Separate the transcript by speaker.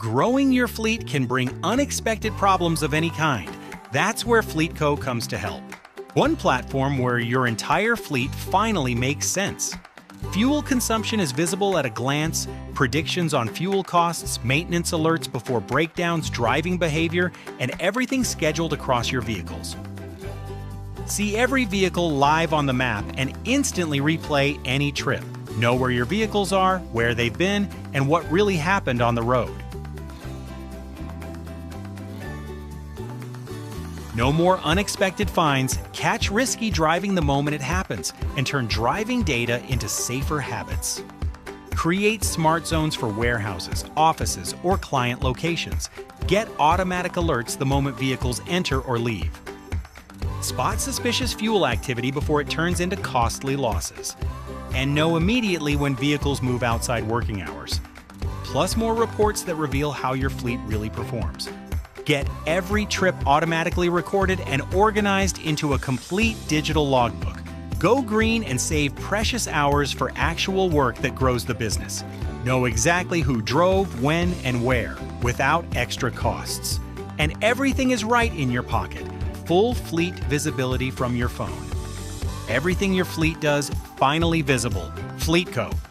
Speaker 1: Growing your fleet can bring unexpected problems of any kind. That's where FleetKO comes to help. One platform where your entire fleet finally makes sense. Fuel consumption is visible at a glance, predictions on fuel costs, maintenance alerts before breakdowns, driving behavior, and everything scheduled across your vehicles. See every vehicle live on the map and instantly replay any trip. Know where your vehicles are, where they've been, and what really happened on the road. No more unexpected finds. Catch risky driving the moment it happens and turn driving data into safer habits. Create smart zones for warehouses, offices, or client locations. Get automatic alerts the moment vehicles enter or leave. Spot suspicious fuel activity before it turns into costly losses. And know immediately when vehicles move outside working hours. Plus more reports that reveal how your fleet really performs. Get every trip automatically recorded and organized into a complete digital logbook. Go green and save precious hours for actual work that grows the business. Know exactly who drove, when, and where, without extra costs. And everything is right in your pocket. Full fleet visibility from your phone. Everything your fleet does, finally visible. FleetKO.